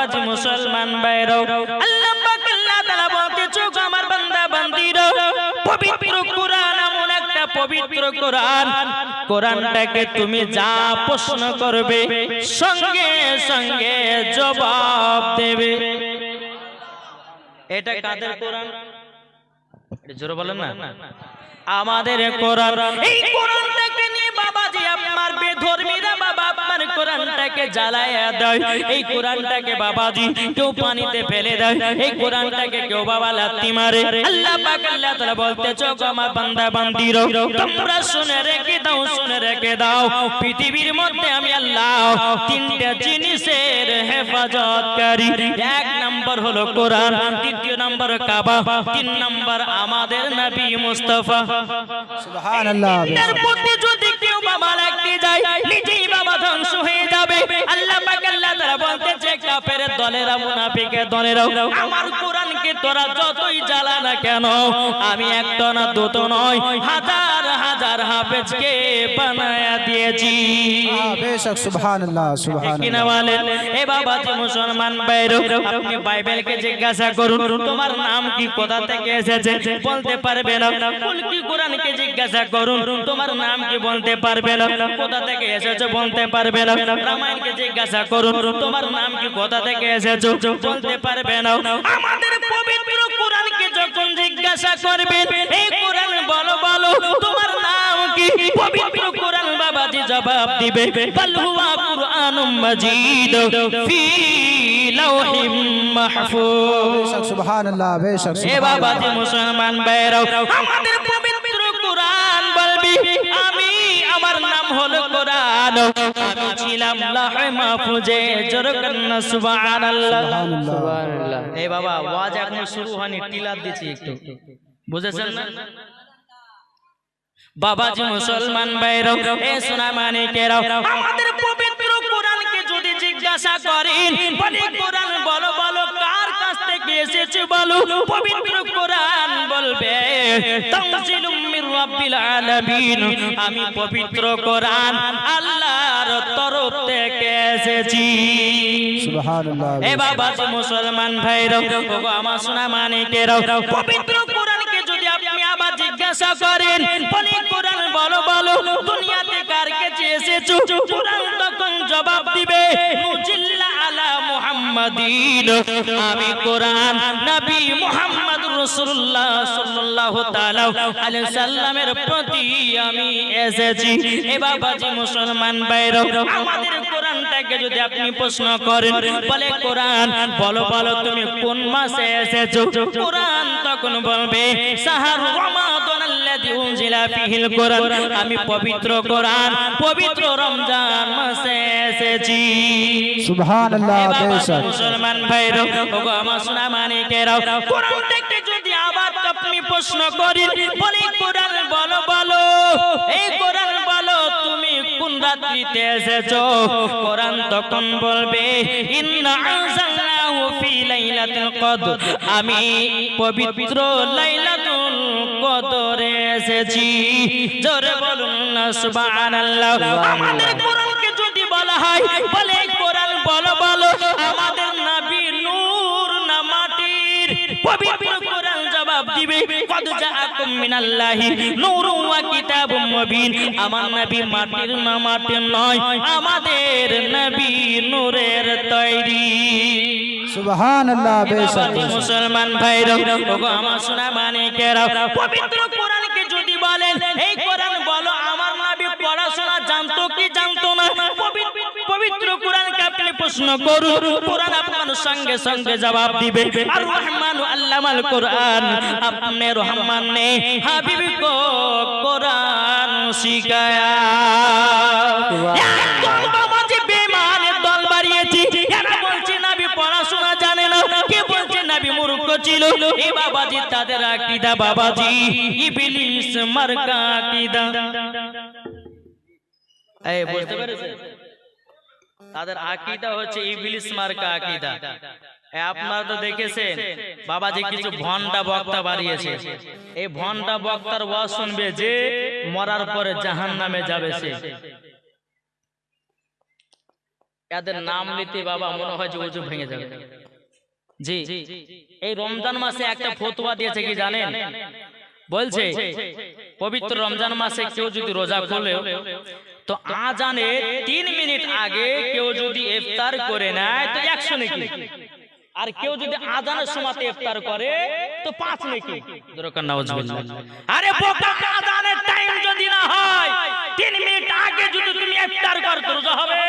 বাবাজি মুসলমান ভাইরাও, আল্লাহ পাক আল্লাহ তাআলা বলতে চোখ আমার বান্দা বান্দিরা, পবিত্র কোরআন এমন একটা পবিত্র কোরআন, কোরআনটাকে তুমি যা প্রশ্ন করবে সঙ্গে সঙ্গে জবাব দেবে। এটা কাদের কোরআন? জোরে বলেন না। আমাদের কোরআন। এই কোরআনটাকে নিয়ে বাবাজি আপনার বেধর্মীরা বাবা আপনার কোরআনটাকে জ্বালায়া দেয়। এই কোরআনটাকে বাবাজি কেউ পানিতে ফেলে দেয়, এই কোরআনটাকে কেউ বাবা লাথি মারে। আল্লাহ পাক আল্লাহ তাআলা বলতেছে আমার বান্দা বান্দিরা, তোমরা শুনে রেখে দাও, শুনে রেখে দাও, পৃথিবীর মধ্যে আমি আল্লাহ তিনটা জিনিসের হেফাজতকারী। এক নাম্বার হলো কোরআন, দ্বিতীয় নাম্বার কাবা, তিন নাম্বার আমাদের নবী মুস্তাফা। সুবহানাল্লাহ। এর প্রতি যদি কেউ বাবা লাগতে যায় নিজেই বাবা ধ্বংস হয়ে যাবে। আল্লাহ পাক আল্লাহ তাআলা বলতেছে কাফেরের দলেরা মুনাফিকের দলেরা আমার কোরআনকে তোরা যতই জ্বালা না কেন আমি একটা না দুটো নয় হাজার হাজার হাফেজকে বানায়া দিয়েছি। বেশক সুবহানাল্লাহ সুবহানাল্লাহ। কিনা বলেন এ বাবাজি মুসলমান ভাইরা, আপনি বাইবেলকে জিজ্ঞাসা করুন তোমার নাম কি, কোথা থেকে এসেছে বলতে পারবে না। কুলকি কোরআনকে জিজ্ঞাসা করুন তোমার নাম কি, বলতে পারবে না। কোথা থেকে এসেছে বলতে পারবে না। রামায়ণকে জিজ্ঞাসা করুন তোমার নাম কি, কোথা থেকে এসেছো বলতে পারবে না। আমাদের পবিত্র কোরআনকে যখন জিজ্ঞাসা করবেন এই কোরআন বলো বলো তোমার নাম কি, পবিত্র কোরআন বাবাজি জবাব দিবে বল হুয়া কুরআনুম মাজিদ ফি লাওহিম মাহফুজ। সুবহানাল্লাহ বেশক। এ বাবাজি মুসলমান ভাইরা, আমাদের পবিত্র কোরআন বলবি আমি আমার নাম হলো কোরআন, আমি ছিলাম লাহে মাহফুজে। জোরে বলেন সুবহানাল্লাহ সুবহানাল্লাহ। এই বাবা ওয়াজ এখন শুরু হয়নি, টিলার দিছি একটু, বুঝেছেন না বাবাজি মুসলমান ভাইরা? এ সোনা মানিকেরা, আমাদের পবিত্র কোরআনকে যদি জিজ্ঞাসা করেন বলি কোরআন বলো বলো কার কাছ থেকে এসেছে বলো, পবিত্র কোরআন বলবে তানজিলুম মির রাব্বিল আলামিন, আমি পবিত্র কোরআন আল্লাহর তরফ থেকে এসেছি। সুবহানাল্লাহ। এ বাবাজি মুসলমান ভাইরা, ওগো আমার সোনা মানিকেরা, পবিত্র কোরআনকে যদি আপনি আবার জিজ্ঞাসা করেন বলি কোরআন বলো বলো দুনিয়াতে কার কাছে এসেছো, কোরআন তখন জবাব দিবে মুজিল্লা আলা মুহাম্মাদিন, আমি কোরআন নবী মুহাম্মদ রাসূলুল্লাহ সাল্লাল্লাহু তাআলা আলাইহি সাল্লামের প্রতি আমি এসেছি। এ বাবাজি মুসলমান ভাইরা, আমাদের কোরআনটাকে যদি আপনি প্রশ্ন করেন বলে কোরআন বলো বলো তুমি কোন মাসে এসেছো, কোরআন তখন বলবে শাহরু রমাদান আল্লাযী উনজিলা ফীহিল কোরআন, আমি পবিত্র কোরআন পবিত্র রমজান মাসে এসেছি। সুবহানাল্লাহ বেশক। মুসলমান ভাইরা, ওগো আমার সোনা মানিকেরা, কোরআন থেকে যদি আবার আপনি প্রশ্ন করেন বলি কোরআন বলো বলো এই কোরআন বলো তুমি কোন রাত্রিতে এসেছো, কোরআন তখন বলবে ইন্না আনজালনাহু ফি লাইলাতুল কদর, আমি পবিত্র লাইলাতুল কদরে এসেছি। জোরে বলুন না সুবহানাল্লাহ। আমাদের কোরআনকে যদি বলা হয় বলে কোরআন বলো বলো আমাদের নবী নূর না মাটির, পবিত্র কোরআন জবাব দিবে কদ জাআকুম মিনাল্লাহি নূরুন ওয়া কিতাবুম মুবিন, আমার নবী মাটির না মাটির নয়, আমাদের নবী নূরের তৈরি। সুবহানাল্লাহ বেশক। মুসলমান ভাইরা, ওগো আমার সোনা মানিকেরা, পবিত্র কোরআনকে যদি বলেন এই কোরআন বলো আমার নবী পড়াশোনা জানতো কি জানতো না, পবিত্র কোরআনকে আপনি প্রশ্ন করুন কোরআন আপনার সঙ্গে সঙ্গে জবাব দিবে আর রহমানু আল্লামাল কোরআন, আপনি রহমান ने হাবিব को কোরআন শিখায়া। একদম বাবাজি বেঈমানের দল বাড়িয়েছি, এরা বলছে নবী পড়াশোনা জানে না, কে বলছে নবী মূর্খ ছিল। এই বাবাজি তাদের আকীদা বাবাজি ইবলিস মার্কা আকীদা। এই বুঝতে পেরেছেন, তাদের আকীদা হচ্ছে ইবলিস মার্কা আকীদা। আপনারা তো দেখেছেন বাবাজি কিছু ভন্ডা বক্তা বাড়িয়েছে, এই ভন্ডা বক্তার ওয়াজ শুনবে যে মরার পরে জাহান্নামে যাবে সে। এদের নাম নিতে বাবা মনে হয় যে ওযু ভেঙে যাবে। জি, এই রমজান মাসে একটা ফতোয়া দিয়েছে কি জানেন? বলছে পবিত্র রমজান মাসে কেউ যদি রোজা খোলে তো আজানে 3 মিনিট আগে কেউ যদি ইফতার করে নেয় তো 100 নেকি, আর কেউ যদি আজানের সময় ইফতার করে তো 5 নেকি। দরকার নাউজুবিল্লাহ। আরে বোকা, আজানের টাইম যদি না হয় 3 মিনিট আগে যদি তুমি ইফতার করো তো রোজা হবে?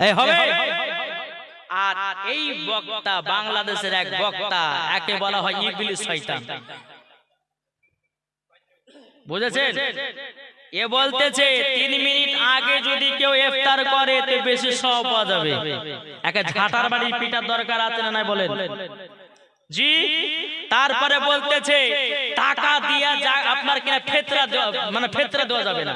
এই হবে। আর এই বক্তা বাংলাদেশের এক বক্তা, একে বলা হয় ইবলিস শয়তান, বুঝেছেন? এ বলতেছে 3 মিনিট আগে যদি কেউ ইফতার করে তো বেশি সওয়াব পাওয়া যাবে। একে ঝাঁটার বাড়ি পিটার দরকার আছে না নাই বলেন? জি। তারপরে বলতেছে টাকা দিয়া যা আপনার কিনা ফিতরা দেওয়া, মানে ফিতরা দেওয়া যাবে না।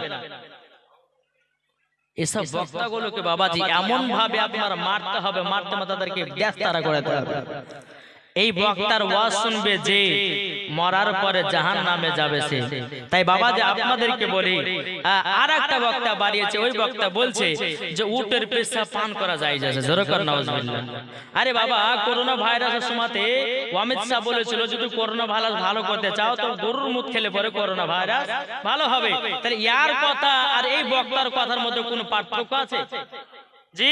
এসব বক্তাগুলোকে বাবাজি এমন ভাবে আপনার মারতে হবে, মারতে মারতে তাদেরকে গ্রেফতার করে দিতে হবে। এই বক্তার ওয়াজ শুনবে যে মরার পরে জাহান্নামে যাবে সে। তাই বাবাজি আপনাদেরকে বলি, আর একটা বক্তা বাড়িয়েছে, ওই বক্তা বলছে যে উটের পেশাব পান করা যায় যাচ্ছে। জোরকার নাউজুবিল্লাহ। আরে বাবা, করোনা ভাইরাসের সময়তে অমিত শাহ বলেছিল যদি করোনা ভাইরাস ভালো করতে চাও তো গরুর মুখ খেলে পরে করোনা ভাইরাস ভালো হবে। তাহলে ইয়ার কথা আর এই বক্তার কথার মধ্যে কোনো পার্থক্য আছে? জি।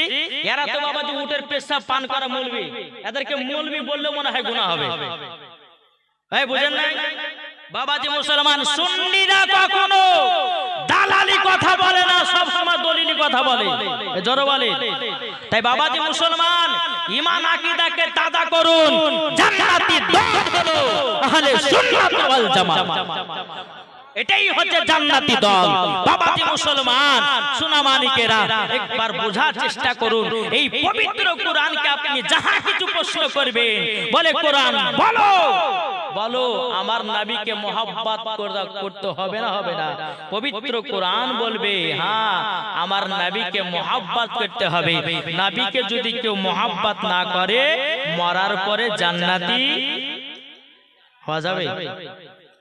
এরা তো বাবাজি উটের পেশাব পান করা মৌলবি, এদেরকে মৌলবি বললে মনে হয় গুনাহ হবে। এই বুঝেন না বাবাজি? মুসলমান সুন্নিরা কখনো দালালি কথা বলে না, সব সময় দলিলি কথা বলে। জোরে বলে। তাই বাবাজি মুসলমান ঈমান আকীদাকে তাজা করুন। জান্নাতি দল হলো আহলে সুন্নাত ওয়াল জামাত। এটাই হচ্ছে জান্নাতি দল। বাবাজি মুসলমান সুনামানিকেরা একবার বোঝার চেষ্টা করুন। এই পবিত্র কোরআনকে আপনি যাহা কিছু প্রশ্ন করবেন, বলে কোরআন বলো, বলো আমার নবীকে মহব্বত করতে হবে না হবে না? পবিত্র কোরআন বলবে হ্যাঁ আমার নবীকে মহব্বত করতে হবে। নবীকে যদি কেউ মহব্বত না করে মরার পরে জান্নাতি হওয়া যাবে।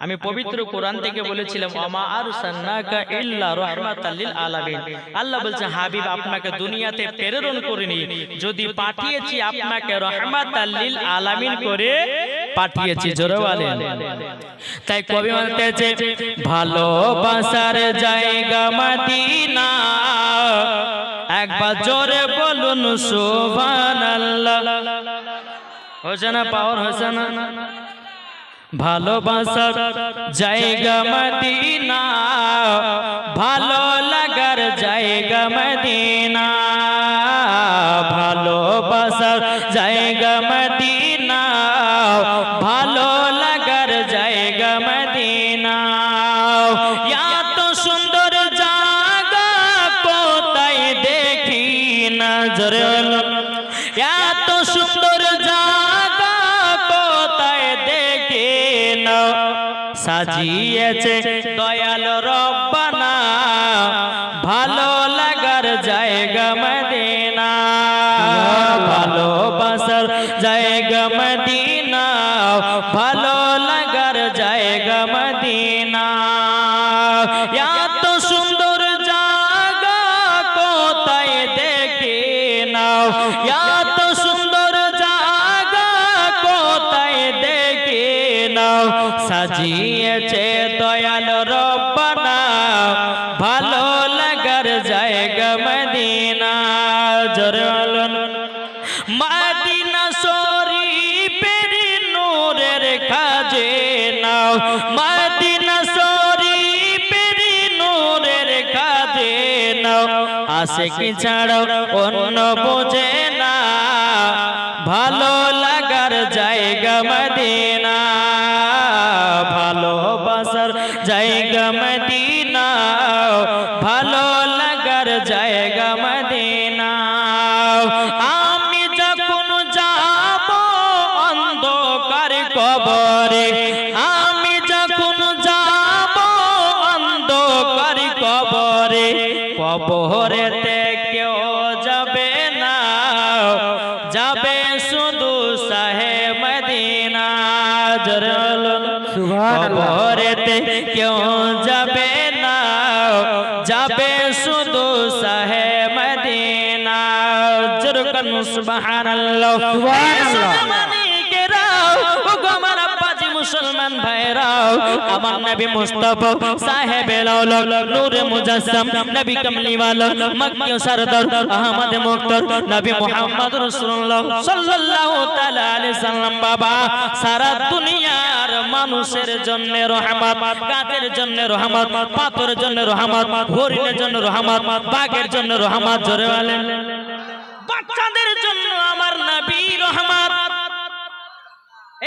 আমি পবিত্র কোরআন থেকে বলেছিলাম ওমা আরসালনাকা ইল্লা রাহমাতাল লিল আলামিন। আল্লাহ বলছে হাবিব আপনাকে দুনিয়াতে প্রেরণ করিনি, যদি পাঠিয়েছি আপনাকে রাহমাতাল লিল আলামিন করে পাঠিয়েছি। জোরে বলেন। তাই কবি বলতেছে ভালোবাসার জায়গা মদিনা, একবার জোরে বলুন সুবহানাল্লাহ। হোসেনা পাওয়ার হোসেনা। ভালোবাসার জায়গা মদিনা, ভালো লাগার জায়গা মদিনা, ভালোবাসার জায়গা মদিনা, ভালো লাগার জায়গা মদিনা। এত সুন্দর জায়গা কোথায় দেখি না। জোরে বলো। এত সুন্দর জায়গা কোথায় দেখি না, সাজিয়েছে দয়াল রব্বানা, ভালো লাগার জায়গা মদিনা, ভালোবাসার জায়গা মদিনা, ভালো লাগার জায়গা মদিনা। এত সুন্দর জায়গা কোথায় দেখি না, এত সুন্দর জায়গা কোথায় দেখি না, সাজিয়েছে দয়াল রব্বানা, ভালো লাগার জায়গা মদিনা। জোরে বলুন। মদিনা শরীফের নূরের খাজনা, মদিনা শরীফের নূরের খাজনা, আশিকি ছাড়া অন্য বোঝে না, ভালো লাগার জায়গা মদিনা, ভালোবাসার জায়গা মদিনা, ভালো লাগার জায়গা মদিনা। আমি যখন যাব অন্ধকার কবরে, আমি যখন যাব অন্ধকার কবরে, কবরেতে কেউ যাবে না, যাবে শুধু শাহে মদিনা। জোরে বলুন সুবহানাল্লাহ। কবরেতে কেউ যাবে না, যাবে শুধু শাহে মদিনা। কোন সুবহানাল্লাহ। আমার আব্বাজি মুসলমান ভাইরাও, আমার নবী মুস্তাফা সাহেবে লাউলা নূরে মুজাসসাম নবী কামলিওয়ালা মক্কি সরদার আহমদ মুক্তার নবী মুহাম্মদ রাসূলুল্লাহ সাল্লাল্লাহু তাআলা আলাইহি সাল্লাম বাবা সারা দুনিয়ার মানুষের জন্য রহমত, গাছের জন্য রহমত, পাথরের জন্য রহমত, হরিণের জন্য রহমত, বাঘের জন্য রহমত, জোরে বলেন বাচ্চাদের জন্য আমার নবী রহমত।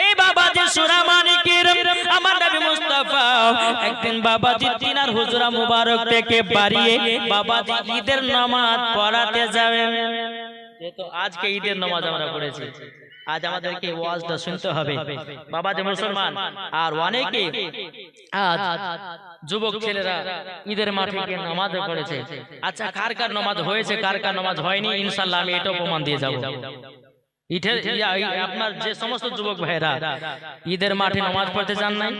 এই বাবাজি সুরামানিকের আমার নবী মুস্তাফা একদিন বাবাজি তিনার হুজরা মুবারক থেকে বাড়িয়ে বাবাজি ঈদের নামাজ পড়াতে যাবেন। তো আজকে ঈদের নামাজ আমরা পড়েছি, আজ আমাদেরকে ওয়াজটা শুনতে হবে। বাবাজি মুসলমান আর অনেকে আজ যুবক ছেলেরা ঈদের মাঠে গিয়ে নামাজ পড়েছে। আচ্ছা, কার কার নামাজ হয়েছে, কার কার নামাজ হয়নি, ইনশাআল্লাহ আমি এটা প্রমাণ দিয়ে যাব। আপনার যে সমস্ত যুবক ভাইরা ঈদের মাঠে নামাজ পড়তে চান নাই,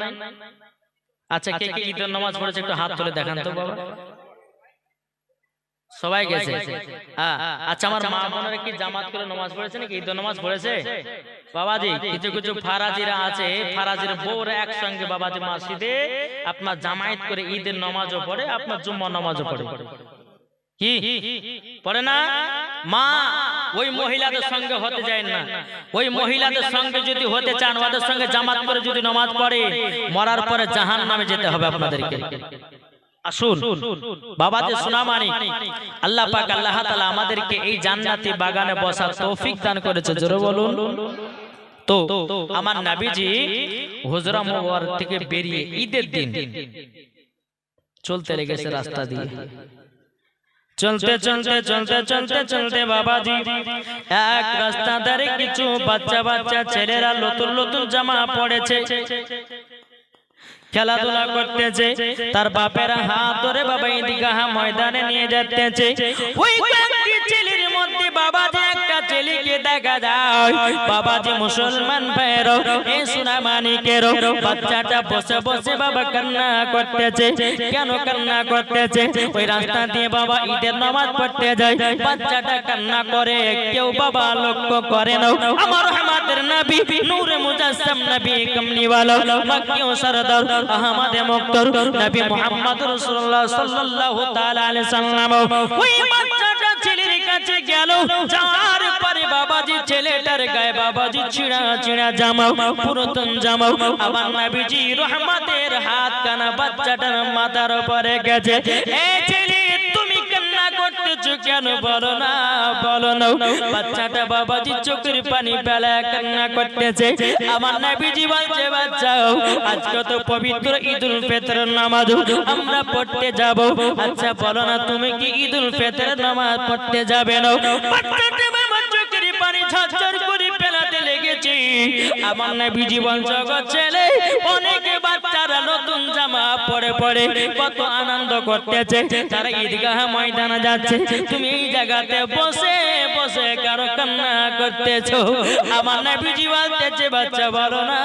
আচ্ছা কে কে ঈদের নামাজ পড়েছে একটু হাত তুলে দেখান তো বাবা। সবাই গেছে। আচ্ছা, আমার মা বোনেরা কি জামাত করে নামাজ পড়েছে নাকি ঈদের নামাজ পড়েছে? বাবাজি কিছু কিছু ফারাজিরা আছে, ফারাজির বউরা একসঙ্গে বাবাজি মসজিদে আপনার জামায়াত করে ঈদের নামাজও পড়ে, আপনার জুম্মা নামাজও পড়ে। কি পড়ে না? মা ওই মহিলাদের সঙ্গে হতে যায় না। ওই মহিলাদের সঙ্গে যদি হতে চান, ওদের সঙ্গে জামাত করে যদি নামাজ পড়ে, মরার পরে জাহান্নামে যেতে হবে আপনাদেরকে। আসুন বাবাজি সুনামানি, আল্লাহ পাক আল্লাহ তাআলা আমাদেরকে এই জান্নাতি বাগানে বসার তৌফিক দান করেছে, জোরে বলুন। তো আমার নবীজি হুজরা মুবারক থেকে বেরিয়ে ঈদের দিন চলতে লেগেছে রাস্তা দিয়ে। চলতে চলতে চলতে চলতে চলতে বাবাজি এক রাস্তা ধারে কিছু বাচ্চা বাচ্চা ছেলেরা নতুন নতুন জামা পড়েছে, খেলাধুলা করতেছে। তার বাপেরা হাত ধরে বাবা ঈদগাহ ময়দানে নিয়ে যাচ্ছে। ওই কয়েকটি ছেলের মধ্যে বাবাজি একটা ছেলেকে দেখা যায়। বাবাজি মুসলমান ভাইরা এই সুনামানিকের বাচ্চাটা বসে বসে বাবা কান্না করতেছে। কেন কান্না করতেছে? ওই রাস্তা দিয়ে বাবা ঈদের নামাজ পড়তে যায়, বাচ্চাটা কান্না করে, কেউ বাবা লক্ষ্য করে না। আমার রহমতের নবী নূরে মুজাসসাম নবী কামলিওয়ালা মক্কি সরদার আহমদ মুক্তার নবী মুহাম্মদ রাসূলুল্লাহ সাল্লাল্লাহু তাআলা আলাইহি সাল্লাম ওই বাচ্চাটা ছেলের কাছে গেল। যাওয়ার পরে বাবাজি ছেলেটার গায়ে বাবাজি ছিঁড়া ছিঁড়া জামা, পুরাতন জামা। আমার নবীজি রহমতের হাত কানা বাচ্চাটার মাথার উপরে গেছে। এই ছেলে তুমি কান্না করতেছো কেন? বলো না, বলো না। বাচ্চাটা বাবাজি চোখের পানি ফেলে কান্না করতেছে। আমার নবীজি বলছে, বাচ্চা আজকে তো পবিত্র ঈদুল ফিতরের নামাজ আমরা পড়তে যাব। আচ্ছা বলো না, তুমি কি ঈদুল ফিতরের নামাজ পড়তে যাবে না? বাচ্চাটা বাবার চোখের পানি ঝরঝর করে ফেলাতে লেগেছে। আমার নবীজি বলছে, গো ছেলে, অনেকে বাচ্চারা নতুন জামা পরে পরে কত আনন্দ করতেছে, তারা ঈদগাহ ময়দানে যাচ্ছে, তুমি এই জায়গাতে বসে বসে কারো কান্না করতেছো। আমার নবীজি বলতেছে, বাচ্চা বলো না,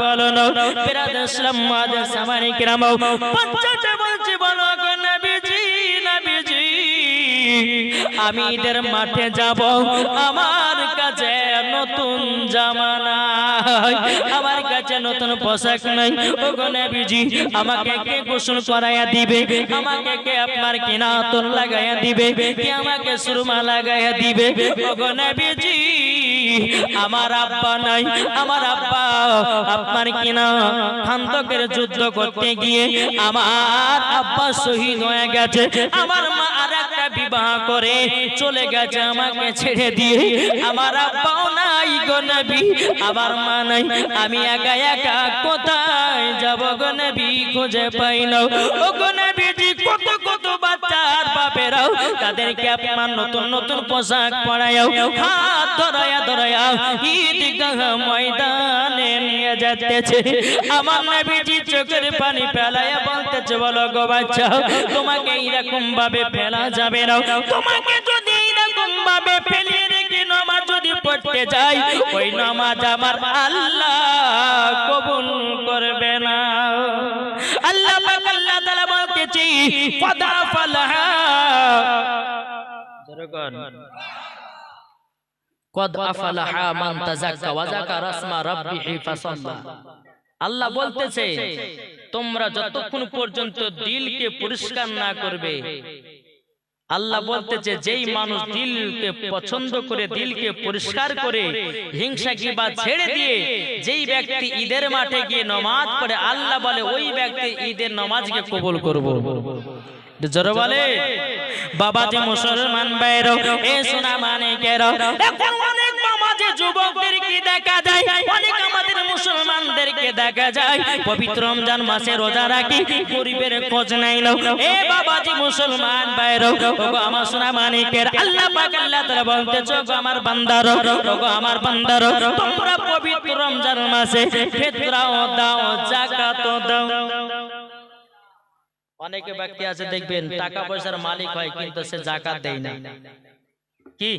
বলো না। বিরাদর ইসলাম মাদের সামানি কিরাম বাচ্চাটা বলছে, বলো গো নবীজি, নবীজি আমি ঈদের মাঠে যাব, আমার কাছে নতুন জামা নাই, আমার কাছে নতুন পোশাক নাই। ওগো নবীজি আমাকে কে গোসল করাইয়া দিবে? আমাকে কে আপনার কিনাতন লাগাইয়া দিবে? কে আমাকে সুরমা লাগাইয়া দিবে? ওগো নবীজি আমার আব্বা নাই, আমার আব্বা আপনার কিনা খান্দকের যুদ্ধ করতে গিয়ে আমার আব্বা শহীদ হয়ে গেছে। আমার মা আর একটা বিবাহ করে চলে গেছে আমাকে ছেড়ে দিয়ে। আমার আব্বাও নাই গো নবী, আমার মা নাই, আমি একা একা কোথায় যাব গো নবী? খুঁজে পাই না। ও গো নবীজি কত কত বাচ্চার বাপেরাও তাদেরকে আপনার নতুন নতুন পোশাক পরায়াও, হাত ধরায়া ধরায়া ঈদগাহ ময়দানে নিয়ে যাচ্ছে। আমার নবীজি চোখের পানি ফেলায়া বলতেছে, বলো গো বাচ্চা, তোমাকে এরকম ভাবে ফেলা যাবে না। তোমাকে যদি এরকম ভাবে ফেলিয়ে রেখে নামাজ যদি পড়তে যাই, ওই নামাজ আমার আল্লাহ কবুল করবে না। আল্লাহ পাক আল্লাহ তাআলা বলতেছি, ফাদা ফালাহা কদ আফলাহা মান তাযাক্কা ওয়া যাকারা ইসমা রাব্বিহি ফাসাল্লা। আল্লাহ বলতেছে তোমরা যতক্ষণ পর্যন্ত দিলকে পরিষ্কার না করবে, আল্লাহ বলতেছে যেই মানুষ দিলকে পছন্দ করে, দিলকে পরিষ্কার করে, হিংসা কিংবদ ছেড়ে দিয়ে যেই ব্যক্তি ঈদের মাঠে গিয়ে নামাজ পড়ে, আল্লাহ বলে ওই ব্যক্তি ঈদের নামাজকে কবুল করব। জোরে বলে বাবাজি মুসলমান ভাইরা, এ সোনা মানিকেরা, এখন অনেক নামাজি যুবকদেরকে দেখা যায়, অনেক আমাদের মুসলমানদেরকে দেখা যায় পবিত্র রমজান মাসে রোজা রাখি, গরিবের খোঁজ নাই লো। এ বাবাজি মুসলমান ভাইরা, ওগো আমার সোনা মানিকের, আল্লাহ পাক আল্লাহ তাআলা বলতেছে ওগো আমার বান্দারা, ওগো আমার বান্দারা, তোমরা পবিত্র রমজান মাসে ফিতরাও দাও, যাকাতও দাও। অনেকে ব্যক্তি আছে দেখবেন টাকা পয়সার মালিক হয় কিন্তু সে যাকাত দেয় না। কি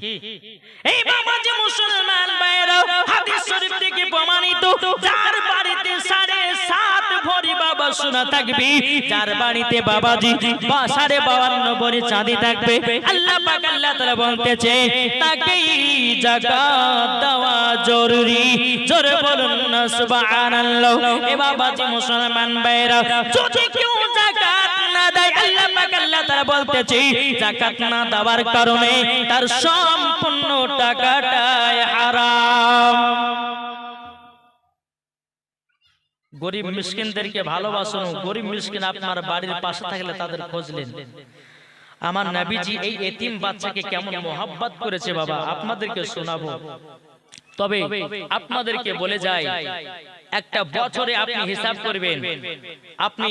এই বাবাজি মুসলমান ভাইরা, হাদিস শরীফ থেকে প্রমাণিত, যার বাড়িতে 7.5 ভরি বাবা সোনা থাকবে, যার বাড়িতে বাবাজি 52 ভরি চাঁদি থাকবে, আল্লাহ পাক আল্লাহ তাআলা বলতেছে তাকেই যাকাত দেওয়া জরুরি। জোরে বলুন না সুবহানাল্লাহ। এ বাবাজি মুসলমান ভাইরা, যদি কেউ যাকাত না দেয়, আল্লাহ পাক আল্লাহ তাআলা বলতেছে যাকাত না দেওয়ার কারণে তার সম্পূর্ণ টাকাটাই হারাম। গরিব মিসকিনদেরকে ভালোবাসুন। গরিব মিসকিন আপনার বাড়ির পাশে থাকলে তাদের খোঁজ নেন। আমার নবীজি এই এতিম বাচ্চাকে কেমন মোহাব্বত করেছে বাবা, আপনাদেরকে শোনাবো। তবে আপনাদেরকে বলে যাই, একটা বছরে আপনি হিসাব করবেন, আপনি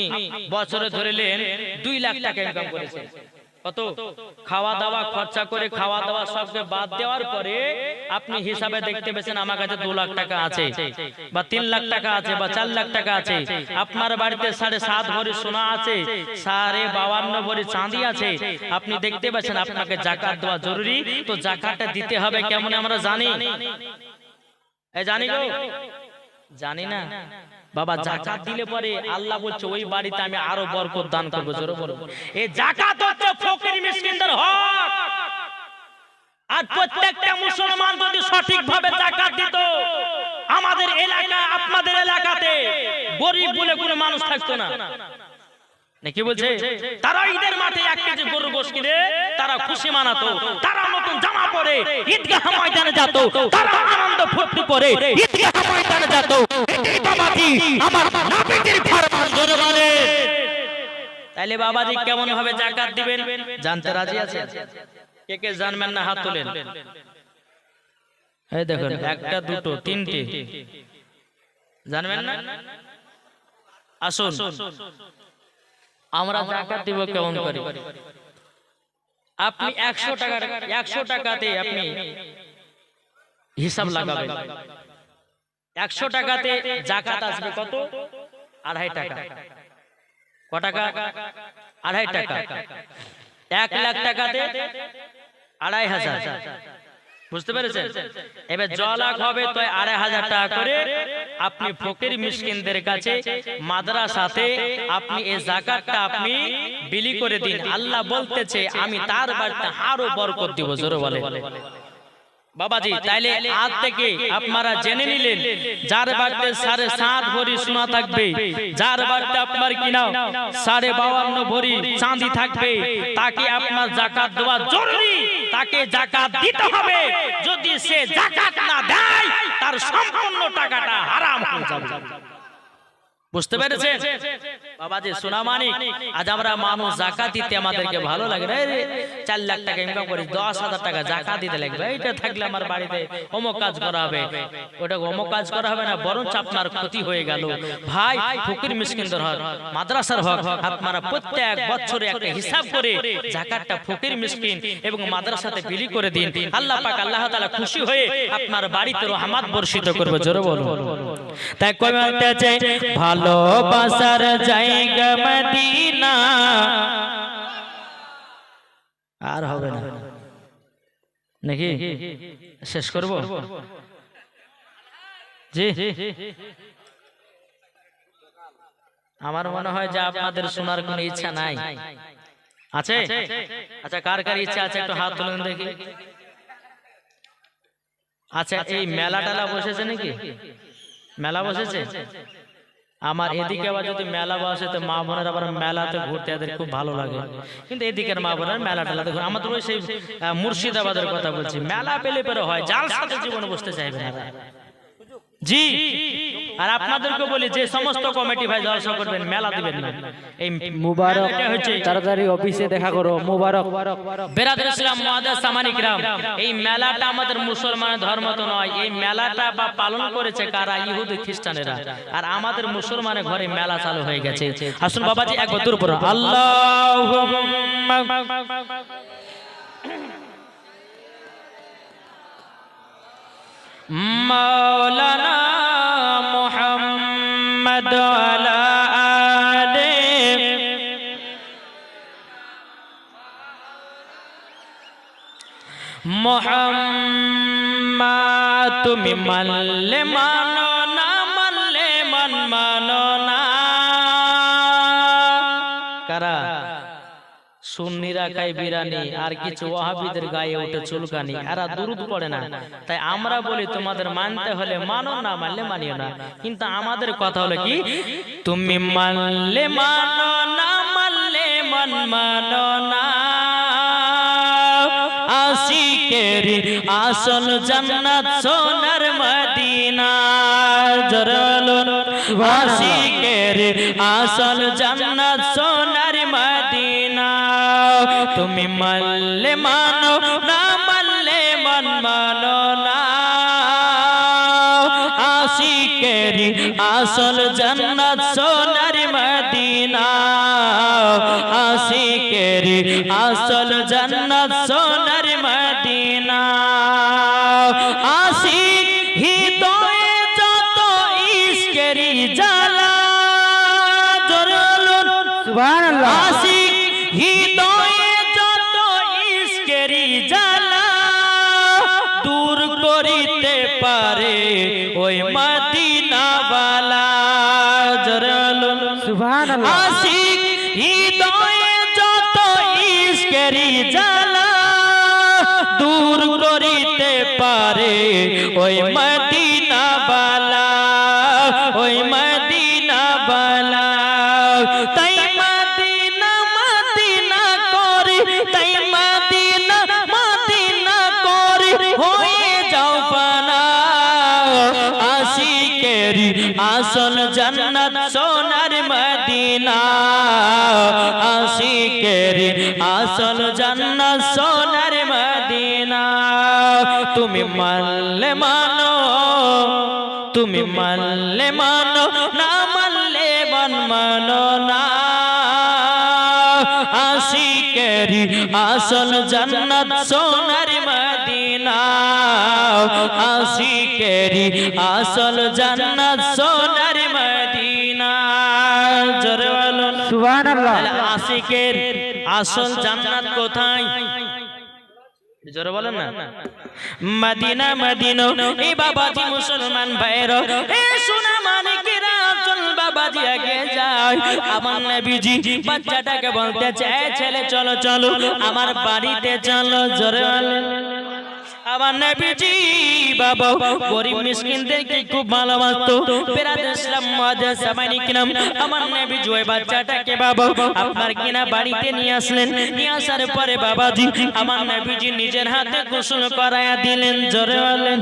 বছরে ধরলেন 2 লাখ টাকা ইনকাম করেছেন। কত? খাওয়া দাওয়া খরচা করে, খাওয়া দাওয়া সবকে বাদ দেওয়ার পরে আপনি হিসাবে দেখতে পেয়েছেন আমার কাছে 2 লাখ টাকা আছে, বা 3 লাখ টাকা আছে, বা 4 লাখ টাকা আছে। আপনার বাড়িতে 7.5 ভরি সোনা আছে, 52 ভরি চাঁদি আছে। আপনি দেখতে পাচ্ছেন আপনাকে যাকাত দেওয়া জরুরি। তো যাকাতটা দিতে হবে কেমন আমরা জানি? জানি গো? জানি না বাবা। যাকাত দিলে পরে আল্লাহ বলছে ওই বাড়িতে আমি আরো বরকত দান করব। জোরে বলো। এই যাকাত হচ্ছে ফকির মিসকিনদের হক। আর প্রত্যেকটা মুসলমান যদি সঠিকভাবে যাকাত দিত, আমাদের এলাকা, আপনাদের এলাকাতে গরিব বলে কোনো মানুষ থাকতো না। নাকি বলছে? তারা ঈদের মাঠে 1 কেজি গরুর গোশত কিনে তারা খুশি মানাতো, তারা নতুন জামা পরে ঈদগাহ ময়দানে যেত, তারা আনন্দ ফুর্তি করে ঈদগাহ ময়দানে যেত। এই বাবাজি আমার নবীজির ফরমান। জোরে বলে। তাইলে বাবাজি কেমন ভাবে যাকাত দিবেন জানতে রাজি আছেন? কে কে জানবেন না হাত তোলেন। এই দেখুন, 1টা 2টো 3টে জানবেন না? আসুন আমরা যাকাত দিব কেমন করে। আপনি 100 টাকাতে আপনি হিসাব লাগাবেন। 100 টাকাতে যাকাত আসবে কত? 2.5 টাকা। ক টাকা? 2.5 টাকা। 1 লাখ টাকাতে 2.5 বুঝতে পেরেছেন? এবার 1 লাখ হবে তো 2.5 টাকা করে আপনি ফকির মিসকিনদের কাছে মাদ্রাসাতে আপনি এই যাকাতটা আপনি বিলি করে দিন। আল্লাহ বলতেছে আমি তার বাড়িতে আরো বরকত দিব। জোরে বলে বাবাজি। তাইলে আজ থেকে আপনারা জেনে নিলেন, যার বাড়িতে 7.5 ভরি সোনা থাকবে, যার বাড়িতে আপনার কিনা 52 ভরি চাঁদি থাকবে, তাকে আপনার যাকাত দেওয়া জরুরি। তাকে যাকাত দিতে হবে। যদি সে যাকাত না দেয় তার সম্পূর্ণ টাকাটা হারাম হয়ে যাবে। বুঝতে পেরেছেন বাবাজি? সোনা মানিক, আজ আমরা মানুষ যাকাত দিতে আমাদেরকে ভালো লাগে না। 4 লাখ টাকা ইনকাম করি, 10,000 টাকা যাকাত দিতে লাগবে। এইটা থাকলে আমার বাড়িতে অমুক কাজ করা হবে, ওটা অমুক কাজ করা হবে না, বরঞ্চ আপনার ক্ষতি হয়ে গেল। ভাই, ফকির মিসকিনদের হক, মাদ্রাসার হক, আপনারা প্রত্যেক বছরে একটা হিসাব করে যাকাতটা ফকির মিসকিন এবং মাদ্রাসাতে বিলি করে দিন। আল্লাহ পাক আল্লাহ তাআলা খুশি হয়ে আপনার বাড়িতে রহমত বর্ষিত করবে। জোরে বলো। তাই কই বলতেছে ভালোবাসার জায়গা মদিনা। আর হবে না নাকি? শেষ করব? জি, আমার মনে হয় যে আপনাদের শোনার কোনো ইচ্ছা নাই। আছে? আচ্ছা, কার কার ইচ্ছা আছে একটু হাত তুলুন দেখি। আচ্ছা, এই মেলা টেলা বসেছে নাকি? মেলা বসেছে? আমার এদিকে আবার যদি মেলা বসে তো মা বোনের আবার মেলাতে ঘুরতে এদের খুব ভালো লাগে, কিন্তু এদিকের মা বোনের মেলা টেলাতে ঘুরে। আমাদের ওই সেই মুর্শিদাবাদের কথা বলছি, মেলা পেলে পেলে হয়, জাল সাথে জীবনে বসতে চাইবে না জি। আর আপনাদেরকে বলি, যে সমস্ত কমিটি ভাই জলসা করবেন, মেলা দিবেন না। এই মুবারক হচ্ছে তাড়াতাড়ি অফিসে দেখা করো। মুবারক বেরাদুল ইসলাম মুআদ্দাস সামানিক রাম, এই মেলাটা আমাদের মুসলমানের ধর্ম তো নয়। এই মেলাটা বা পালন করেছে কারা? ইহুদি খ্রিস্টানেরা। আর আমাদের মুসলমানের ঘরে মেলা চালু হয়ে গেছে। আসুন বাবাজি একবার দূর পড়ো, আল্লাহুম্মা মাওলানা মুহাম্মদ আলা আলে মুহাম্মদ। তুমি মানলে মানো, না মানলে মানো না। কারা? সুন্নিরা খায় বিরানি, আর কিছু ওয়াহাবিদের গায়ে ওঠে চুলকানি। এরা দুরুদ পড়ে না। তাই আমরা বলি তোমাদের মানতে হলে মানো, না মানলে মানিও না। কিন্তু আমাদের কথা হলো কি, তুমি মানলে মানো, না মানলে মানো না। আশিকের আসল জান্নাত সোনার মদিনা, জরলুন আশিকের আসল জান্নাত সোনার মদিনা। তুমি মানলে মানো, না মানলে মানো না। আশিকের আসল জান্নাত সোনার মদিনা, আশিকের আসল জান্নাত সোনার মদিনা। আশিক হৃদয়ে যত ইশকেরি জ্বালা, জরলুন সুবহানাল্লাহ। আশিক হৃদয়ে যত ইশকেরি জ্বালা, দূর করিতে পারে ওই মদিনাওয়ালা, জরলুন সুবহানাল্লাহ। আশিক হৃদয়ে যত ইশকেরি জ্বালা, দূর করিতে পারে ওই মদিনাওয়ালা, ওই মদিনাওয়ালা। তাই মদিনা মদিনা করে, তাই মদিনা মদিনা করে হয়ে যাও পানা। আশিকের আসল জান্নাত সোনার মদিনা, আশিকের আসল জান্নাত সোনার মদিনা। তুমি মানলে মানো, তুমি মানলে মানো, না মানলে মানো না। আশিকের আসল জান্নাত সোনার মদিনা, আশিকের আসল জান্নাত সোনার মদিনা, জোরে বলুন সুবহানাল্লাহ। আশিকের আসল জান্নাত কোথায়? জোরে বলেন না। মদিনা মদিনা। এই বাবাজি মুসলমান ভাইরা, এ সোনা মানিকেরা, চল বাবাজি আগে যায়। আমার নবীজি বাচ্চাটাকে বলতে চায়, ছেলে চলো চলো আমার বাড়িতে চলো, জোরে বলেন। আমার নবীজি বাবা গরিব মিসকিনদেরকে খুব ভালোবাসতো। বেরাদুল ইসলাম মুআদ্দাস সামানিক নাম, আমার নবীজি ওই বাচ্চাটাকে বাবা আপনার কিনা বাড়িতে নিয়ে আসলেন। নিয়ে আসার পরে বাবাজি আমার নবীজি নিজের হাতে গোসল করায়া দিলেন, জোরে বলেন।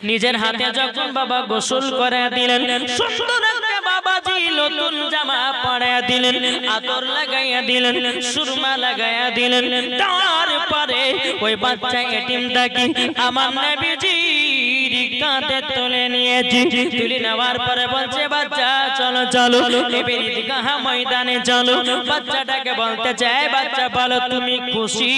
নিজের হাতে যখন বাবা গোসল করে দিলেন, সুন্দর একটা বাবাজি নতুন জামা পরায়া দিলেন, আতর লাগাইয়া দিলেন, সুরমা লাগাইয়া দিলেন। তারপরে ওই বাচ্চা এতিমটাকে আমার নবীজি কাঁধে তুলে নিয়েছি। তুলে নেওয়ার পরে বলছে, বাচ্চা চলো চলো এবার ঈদগাহ ময়দানে চলো। বাচ্চাটাকে বলতে চায়, বাচ্চা বলো তুমি খুশি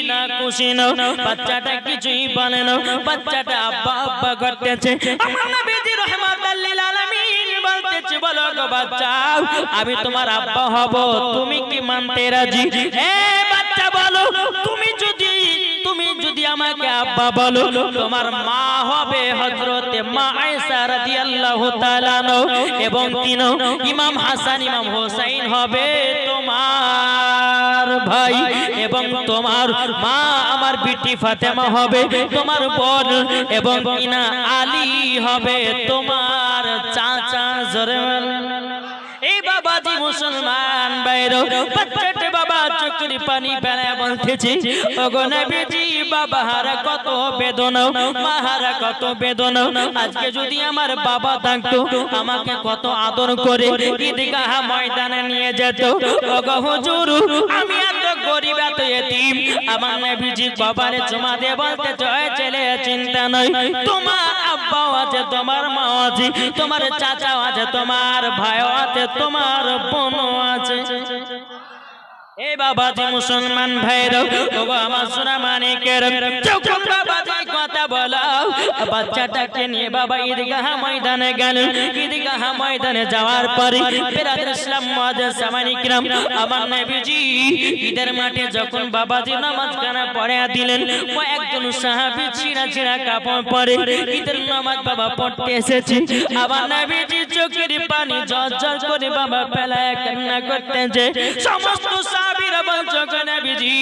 না খুশি না? বাচ্চাটা কিছুই বলে না। বাচ্চাটা আব্বা আব্বা করতেছে। আমার নবীজি রাহমাতাল লিল আলামিন বলতেছে, বলো গো বাচ্চা, আমি তোমার আব্বা হব, তুমি কি মানতে রাজি? এ বাচ্চা বলো, তুমি যদি আমাকে আব্বা বলো, তোমার মা হবে হযরতে মা আয়েশা রাদিয়াল্লাহু তাআলা এবং ইমাম হাসান ইমাম হোসেন হবে তোমার ভাই এবং তোমার মা আমার বিটি ফাতেমা হবে তোমার বোন এবং ইনা আলী হবে তোমার চাচা। জোরে এই বাবাজি মুসলমান বাইরো বাচ্চাটে বাবা চোখের পানি ফেলে বলতেছি ওগো নবীজি বাবাহারা কত বেদনা মাহারা কত বেদনা। আজকে যদি আমার বাবা থাকতো আমাকে কত আদর করে ঈদগাহ ময়দানে নিয়ে যেত। ওগো হুজুর আমি এত গরিব এত এতিম আমার নবীজি বাবারে জমা দিয়ে বলতে চায় ছেলে চিন্তা নয় তোমার আব্বা আছে তোমার মা আছে তোমার চাচা আছে তোমার ভাই আছে তোমার বোন আছে। এই বাবাজি মুসলমান ভাইরা ওগো আমার সোনা মানিকের যখন বাবাজি কথা বলো বাচ্চাটাকে নিয়ে বাবা ঈদগাহ ময়দানে গেলেন। ঈদগাহ ময়দানে যাওয়ার পরে বিরাদর ইসলাম মুআজ্জাজ সামানি কিরাম আমার নবীজি ঈদের মাঠে যখন বাবাজি নামাজ কানা পড়ে দিলেন কয়েকজন সাহাবী ছিঁড়া ছিঁড়া কাপড় পরে ঈদের নামাজ বাবা পড়তে এসেছে। আমার নবীজি চোখের পানি ঝরঝর করে বাবা ফেলায় কান্না করতেছে। সমস্ত সাহাবীরা বলছে নবীজি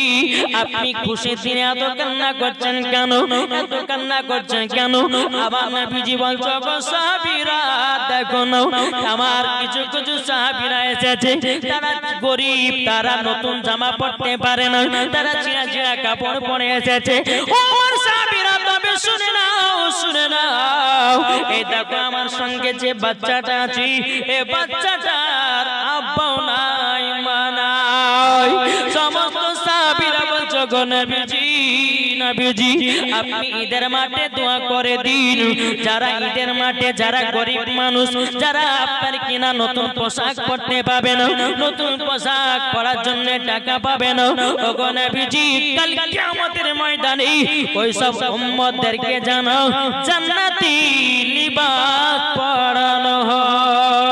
আপনি খুশির দিনে এত কান্না করছেন কেন এত কান্না করছেন কেন? আমার নবীজি বলছে গো সাহাবীরা দেখো না আমার কিছু কিছু সাহাবীরা এসেছে তারা গরিব তারা নতুন জামা পরতে পারে না তারা ছিঁড়া ছিঁড়া কাপড় পরে এসেছে। ও আমার সাহাবীরা তবে শুনে নাও এই দেখো আমার সঙ্গে যে বাচ্চাটা আছে এই বাচ্চাটার আব্বা নাই মা নাই। সমস্ত সাহাবীরা বলছে গো নবীজি আপনি ঈদের মাঠে দোয়া করে দিন যারা ঈদের মাঠে যারা গরিব মানুষ যারা আপনার কিনা নতুন পোশাক পরতে পাবে না নতুন পোশাক পরার জন্য টাকা পাবে না ওগো নবীজি কাল কিয়ামতের ময়দানে ওই সব উম্মতদেরকে জানাও জান্নাতি লিবাস পরানো হয়।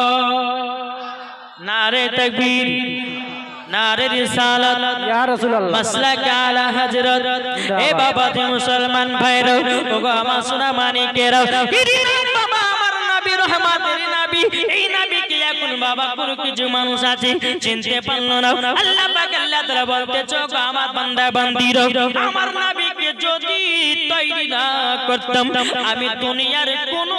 নারে তাকবীর নারে রিসালাত ইয়া রাসূলুল্লাহ মাসলাক আলা হযরত। এ বাবা তে মুসলমান ভাইরা ওগো আমার সোনা মানিকেরা বাবা আমার নবী রহমাতের নবী এই নবীকে এখন বাবা কোন কিছু মানুষ আছে চিনতে পারলো না। আল্লাহ পাক আল্লাহ তাআলা বলতেছে গো আমার বান্দা বান্দীরা আমার নবীকে যদি তৈরি না করতাম আমি দুনিয়ার কোন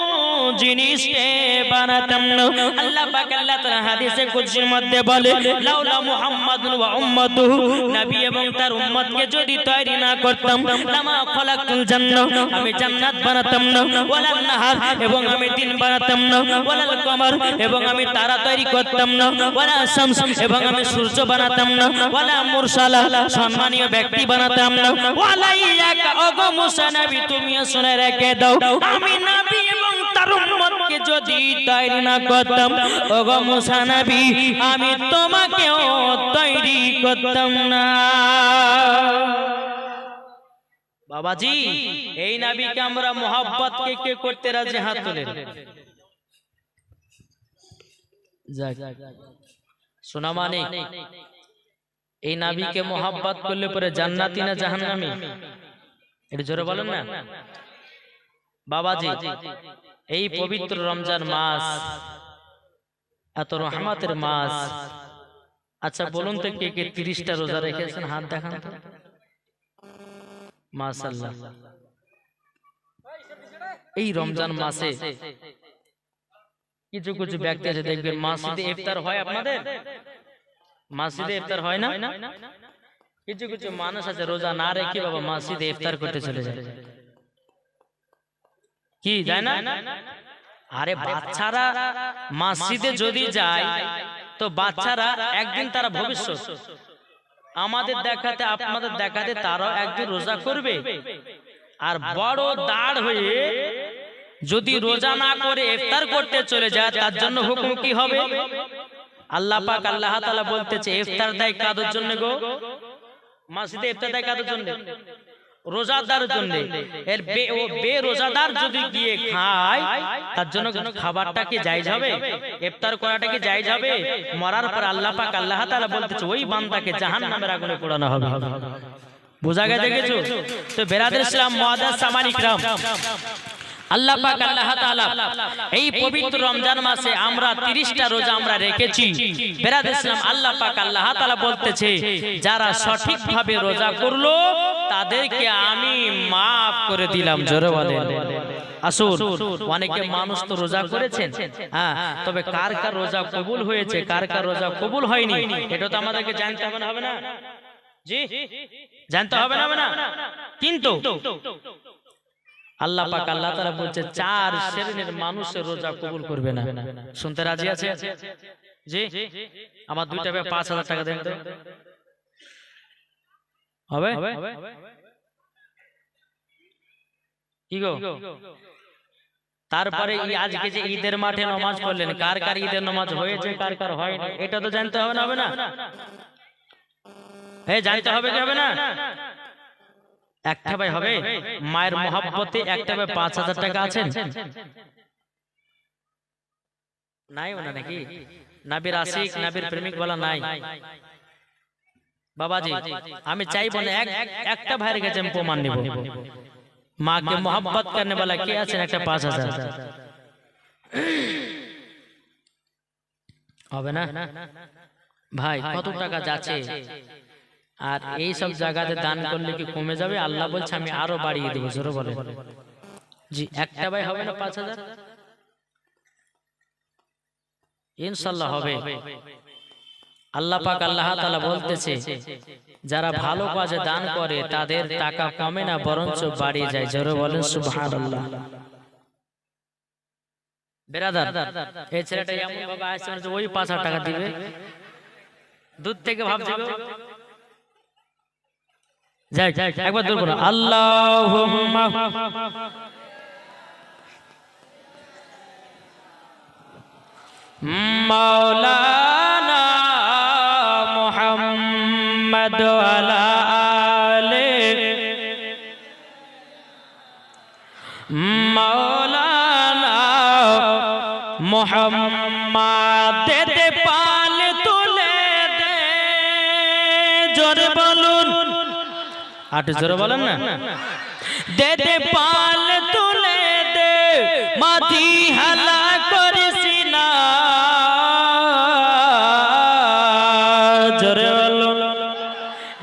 জিনিসকে বানাতাম না। আল্লাহ পাক আল্লাহ তাআলা হাদিসে কুদসির মধ্যে বলে লাউলা মুহাম্মাদুন ওয়া উম্মাতুহু নবী এবং তার উম্মতকে যদি তৈরি না করতাম লামা খলাকতুল জান্নাহ আমি জান্নাত বানাতাম না ওয়ালান নাহার এবং আমি দিন বানাতাম না ওয়ালাল কমর এবং আমি তারা তৈরি করতাম না ওয়ালা শামস এবং আমি সূর্য বানাতাম না ওয়ালা মুরসালা সম্মানীয় ব্যক্তি বানাতাম না ওয়ালা ইয়াকা ওগো মুসা নবী তুমি শুনে রেখে দাও আমি নবী এবং তার উম্মতকে যদি তৈরি না করতাম ওগো মুসা নবী আমি তোমাকেও তৈরি করতাম না। বাবাজি এই নবীকে আমরা মোহাব্বত কে করতে রাজি হাত তোলেন। শোনা মানে এই নবীকে মোহাব্বত করলে পরে জান্নাতি না জাহান্নামী এটা জোরে বলেন না। বাবাজি এই পবিত্র রমজান মাস এত রহমতের মাস আচ্ছা বলুন তো কে কে 30টা রোজা রেখেছেন হাত দেখান তো। মাশাআল্লাহ এই রমজান মাসে কিছু কিছু ব্যক্তি আছে দেখবেন মসজিদে ইফতার হয় আপনাদের মসজিদে ইফতার হয় না কিছু কিছু মানুষ আছে রোজা না রেখে বাবা মসজিদে ইফতার করতে চলে যায় কি যায় না। আরে বাচ্চারা মসজিদে যদি যায় তো বাচ্চারা একদিন তারা ভবিষ্যৎ আমাদের দেখাতে আপনাদের দেখাতে তারাও একদিন রোজা করবে। আর বড় দাঁড় হয়ে যদি রোজা না করে ইফতার করতে চলে যায় তার জন্য হুকুম কি হবে? আল্লাহ পাক আল্লাহ তাআলা বলতেছে ইফতার দেয় কাদের জন্য গো? মসজিদে ইফতার দেয় কাদের জন্য? রোজাদারের জন্য। এর বেরোজাদার যদি গিয়ে খায় তার জন্য খাবারটা কি জায়েজ হবে? ইফতার করাটা কি জায়েজ হবে? মরার পর আল্লাহ পাক আল্লাহ তাআলা বলতেছে ওই বান্দাকে জাহান্নামের আগুনে পোড়ানো হবে। বুঝা গেছে কিছু? তো বেরাদর ইসলাম মুআজ্জাজ সামানি کرام আল্লাহ পাক আল্লাহ তাআলা এই পবিত্র রমজান মাসে আমরা 30টা রোজা আমরা রেখেছি। বেরাদ ইসলাম, আল্লাহ পাক আল্লাহ তাআলা বলতেছে যারা সঠিকভাবে রোজা করলো তাদেরকে আমি maaf করে দিলাম। জোরে বলেন আসুন। অনেকে মানুষ তো রোজা করেছেন, হ্যাঁ, তবে কার কার রোজা কবুল হয়েছে, কার কার রোজা কবুল হয়নি, এটা তো আমাদেরকে জানতে হবে না? জি, জানতে হবে না? কিন্তু আল্লাহ পাক আল্লাহ তাআলা বলছে 4 শ্রেণীর মানুষের রোজা কবুল করবে না। শুনতে রাজি আছে? জি, আমার 2টা 5000 টাকা দেন তো। হবে কি গো? তারপরে আজকে যে ঈদের মাঠে নামাজ পড়লেন, কার কার ঈদের নামাজ হয়েছে, কার কার হয়নি, এটা তো জানতে হবে না? হ্যাঁ, জানতে হবে কি হবে না? একটা ভাই হবে মায়ের মহব্বতে একটা ভাই 5000 টাকা আছেন নাই? ওনা নাকি নবীর আশিক নবীর প্রেমিক বলা নাই? বাবাজি আমি চাইবো না একটা ভাইয়ের কাছে আমি প্রমাণ নিব। মাকে मोहब्बत करने वाला কে আছেন? একটা 5000 হবে না ভাই? কত টাকা যাচ্ছে? আর এই সব জায়গাতে দান করলে কি কমে যাবে? আল্লাহ বলছে আমি আরো বাড়িয়ে দেব। জোরে বলেন জি। একটা ভাই হবে না 5000? ইনশাআল্লাহ হবে। আল্লাহ পাক আল্লাহ তাআলা বলতেছে যারা ভালো কাজে দান করে তাদের টাকা কমে না, বরঞ্চ বাড়িয়ে যায়। জোরে বলেন সুবহানাল্লাহ। বেরাদার, এই ছেলেটা এমন ভাবে আসছে যে ওই 5000 টাকা দিবে, দূর থেকে ভাবছে যাই একবার দূর করো আল্লাহুম্মা মাওলানা মুহাম্মদ আলা আলে মাওলানা মুহাম্মদ দে পাল তুলে দে। জোরে বলুন, আট জোরে বলেন না। দে দে পাল তুলে দে, মাটি হালা করিস না। জোরে বলুন,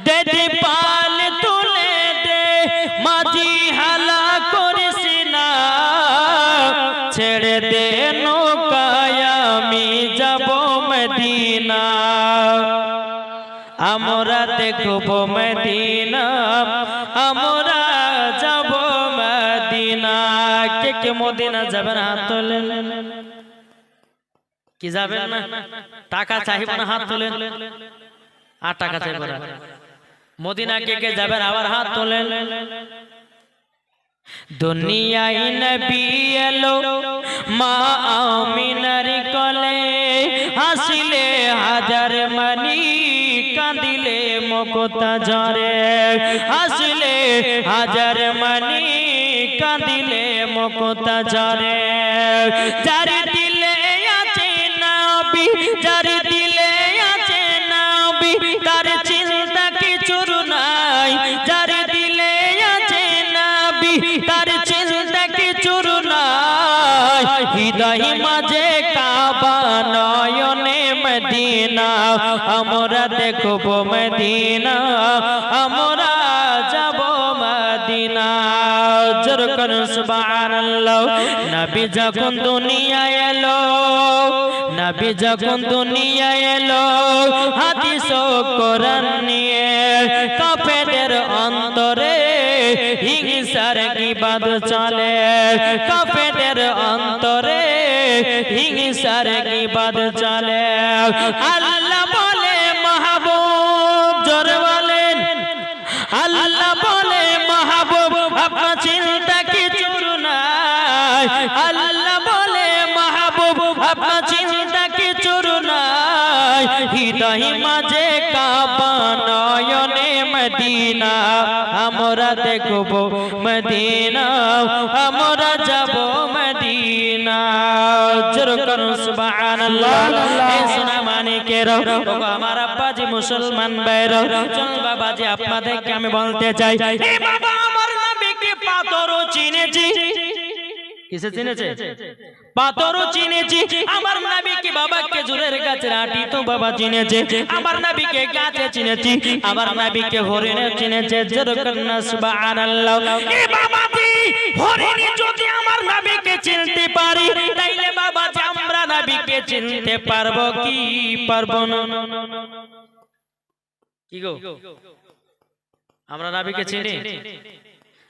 দে দে পাল তুলে দে, মাটি হালা করিস না। ছেড়ে দে নৌকায় আমি যাব মদিনা, আমরা দেখব মদিনা, আমরা যাব মদিনা। কে কে মদিনা যাবেন হাত তোলেন। কি যাবেন না? টাকা চাইব না, হাত তোলেন। আর টাকা চাইব না। মদিনা কে কে যাবেন আবার হাত তোলেন। দুনিয়ায় নবী এলো মা আমিনার কোলে, হাসিলে হাজার মানি কাঁদিলে মুক্তা ঝরে। হাসিলে হাজার মানি কাঁদিলে মুক্তা ঝরে। যার দিলে আছে নবী, যার দিলে আছে নবী, তার চিন্তা কিছুর নাই। যার দিলে আছে নবী, তার চিন্তা কিছুর নাই। হৃদয় মাঝে কাবা, নয়নে মদিনা, আমরা দেখব মদিনা, আমরা যাব মদিনা। জোর করুন সুবহানাল্লাহ। নবী যখন দুনিয়ায় এলো, নবী যখন দুনিয়ায় এলো, হাদিস ও কোরআন নিয়ে কাফেরদের অন্তরে হিংসার গীবাদ চলে। কাফেরদের অন্তরে হিংসার গীবাদ চলে। আল্লাহ বলে মাহবুব, জোরে বলেন, আল্লাহ বলে মাহবুব আপনার চিন্তা কিছুর নাই। আল্লাহ বলে মাহবুব আপনার চিন্তা কিছুর নাই। হৃদয় মাঝে কাবা, নয়নে মদিনা, আমরা দেখব মদিনা, আমরা যাব মদিনা। জোর করুন সুবহানাল্লাহ। এই সোনা মানিকের আমার আব্বাজি মুসলমান ভাইরা, চল বাবাজি আপনাদেরকে আমি বলতে চাই, এ বাবা আমার নবীকে পাথরও চিনেছি, কিসে চিনেছে? পাথরও চিনেছি। আমার নবীকে বাবা খেজুরের গাছের আটি তো বাবা চিনেছে। আমার নবীকে গাছে চিনেছি, আমার নবীকে হরিণে চিনেছে। যেরকম না সুবহানাল্লাহ। এ বাবাজি, হরিণী যদি আমার নবীকে চিনতে পারি, তাইলে বাবাজি আমরা নবীকে চিনতে পারবো কি পারবো না? কি গো, আমরা নবীকে চিনি?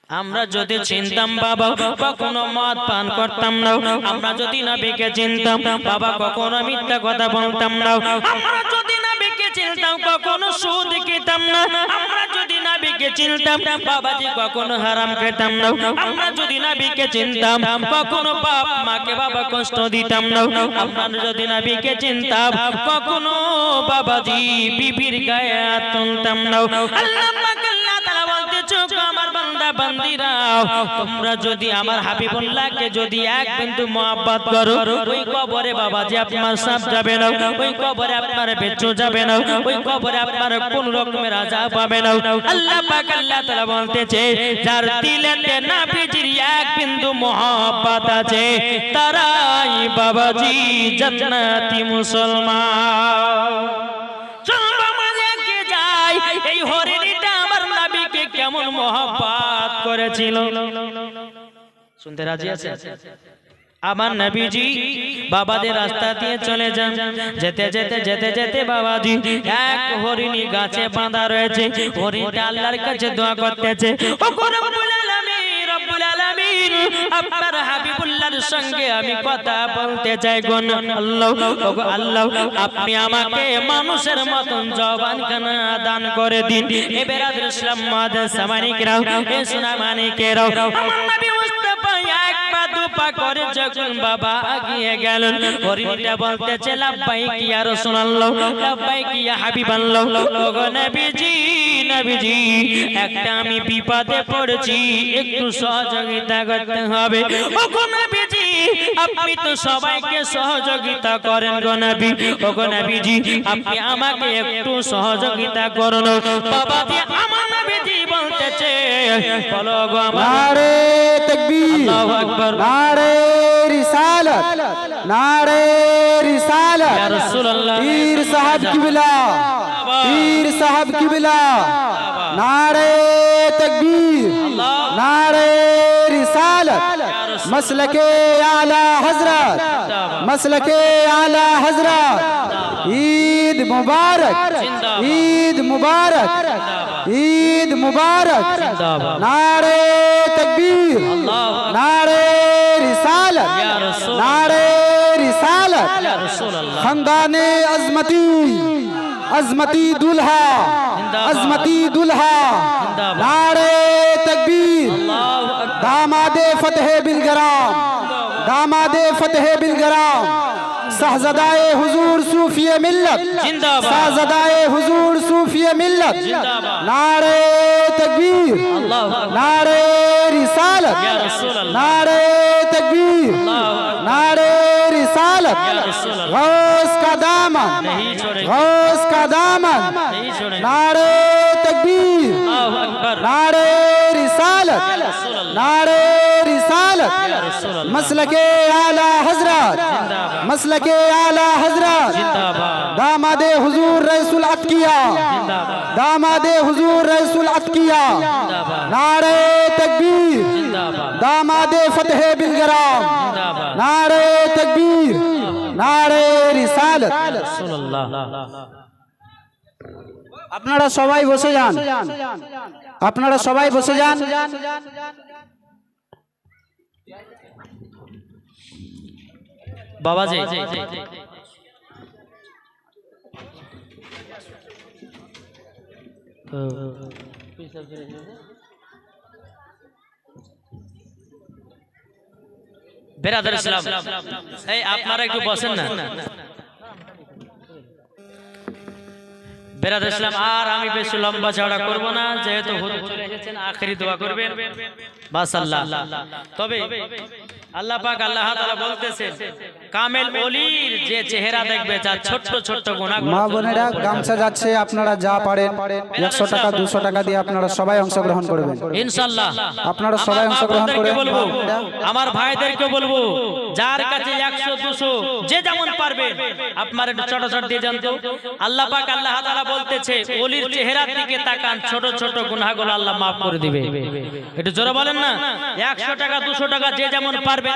আমরা যদি চিনতাম বাবা কখনো মদ পান করতাম না। আমরা যদি নবীকে চিনতাম বাবা কখনো মিথ্যা কথা বলতাম না। আমরা যদি নবীকে চিনতাম কখনো সুদ খেতাম না। আমরা যদি নবীকে চিনতাম বাবাজি কখনো হারাম খেতাম না। আমরা যদি নবীকে চিনতাম কখনো বাপ মাকে বাবা কষ্ট দিতাম না। আমরা যদি নবীকে চিনতাম কখনো বাবাজি বিবির গায়ে হাত তুলতাম না। আল্লাহ পাক আল্লাহ তাআলা বলতেছে, আমার বান্দা বান্দিরা, তোমরা যদি আমার হাবিবুল্লাহকে যদি এক বিন্দু মহব্বত করো, ওই কবরে বাবাজি আপনার সাপ যাবে না, ওই কবরে আপনার বেচ্চু যাবে না, ওই কবরে আপনার কোন রকমের আযাব পাবে না। আল্লাহ পাক আল্লাহ তাআলা বলতেছে, যার দিলেতে নবীজির এক বিন্দু মহব্বত আছে, তারাই বাবাজি জান্নাতি মুসলমান। চলো আমাদের কে যাই, এই হরিণীটা আমার নবীকে কেমন মহব্বত করেছিল। শুনতে রাজি আছে? আমার নবীজি বাবাদের রাস্তা দিয়ে চলে যান। যেতে যেতে যেতে যেতে বাবাজি এক হরিণী গাছে বাঁধা রয়েছে। হরিণটা আল্লাহর কাছে দোয়া করতেছে, ও রব্বুল আলামিন, রব্বুল আলামিন, আপনার হাবিবুল্লাহর সঙ্গে আমি কথা বলতে চাই গো আল্লাহ। ওগো আল্লাহ, আপনি আমাকে মানুষের মতন জবানখানা দান করে দিন। এ বেরাদর ইসলাম মাদার সামানিকরাও, এ সোনা মানিকেরাও, আমার নবী মুস্তাফা এক পা দু পা করে যখন বাবা এগিয়ে গেলেন, হরিণীটা বলতেছে, লাব্বাইক ইয়া রাসূলুল্লাহ, লাব্বাইক ইয়া হাবিবাল্লাহ। ওগো নবীজি, নবীজি, একটা আমি বিপদে পড়েছি, একটু সহযোগিতা করতে হবে। ওগো নবীজি, আপনি তো সবাইকে সহযোগিতা করেন গো নবী। ওগো নবীজি, আপনি আমাকে একটু সহযোগিতা করুন। বাবাজি আমার নবীজি বলতেছে, বলো গো আমার नारे तकबीर, আল্লাহু আকবার, नारे रिसालत, नारे रिसालत। या रसूल अल्लाह, पीर साहब किबला, पीर साहब किबला, नारे तकबीर, नारे रिसालत। मसलके आला हजरत, मसलके आला हजरत। ईद मुबारक, ईद मुबारक, ईद मुबारक। नारे तकबीर, नारे रिसालत, नारे रिसालत। खानदाने अजमती, अजमती दुल्हा, अजमती दुल्हा। नारे तकबीर। दामादे फतेह बिलगराम, दामादे फतेह बिलगराम। साहज़दाए हुजूर सूफिये मिल्लत, जिंदाबाद। साहज़दाए हुजूर सूफिये मिल्लत। नारे तकबीर, नारे रिसालत, नारे तकबीर, नारे रिसालत। गौस का दामन, गौस का दामन। नारे तकबीर, नारे रिसालत, नारे रिसालत। मसलके आला हजरत, मसलके आला हजरत। दामादे हुजूर रईसुल अतकिया, दामादे हुजूर रईसुल अतकिया। नारे तकबीर, दामादे फतेह बिलगराम। नारे तकबीर, नारे रिसालत। আপনারা সবাই বসে যান, আপনারা সবাই বসে যান। বাবাজি বেরাদার ইসলাম, এই আপনারা একটু বসেন না বেরাদার ইসলাম। আর আমি বেশি লম্বা চওড়া করব না, যেহেতু হুজুর চলে এসেছেন, আখেরি দোয়া করবেন মাশাআল্লাহ। তবে আল্লাহ পাক আল্লাহ তাআলা বলতেছেন কামেল ওলির যে চেহারা দেখবে যা ছোট ছোট গুনাহগুলো মা বোনেরা গামছা যাচ্ছে, আপনারা যা পারেন 100 টাকা 200 টাকা দিয়ে আপনারা সবাই অংশগ্রহণ করবেন ইনশাআল্লাহ। আপনারা সবাই অংশগ্রহণ আপনাদেরকে করবেন। বলবো, আমার ভাইদেরকে বলবো, যার কাছে 100 200 যে যেমন পারবে আপনারা একটু চটচট দিয়ে যান তো। আল্লাহ পাক আল্লাহ তাআলা বলতেছে ওলির চেহারার দিকে তাকান, ছোট ছোট গুনাহগুলো আল্লাহ maaf করে দিবে। একটু জোরে বলেন না, 100 টাকা 200 টাকা যে যেমন পারবে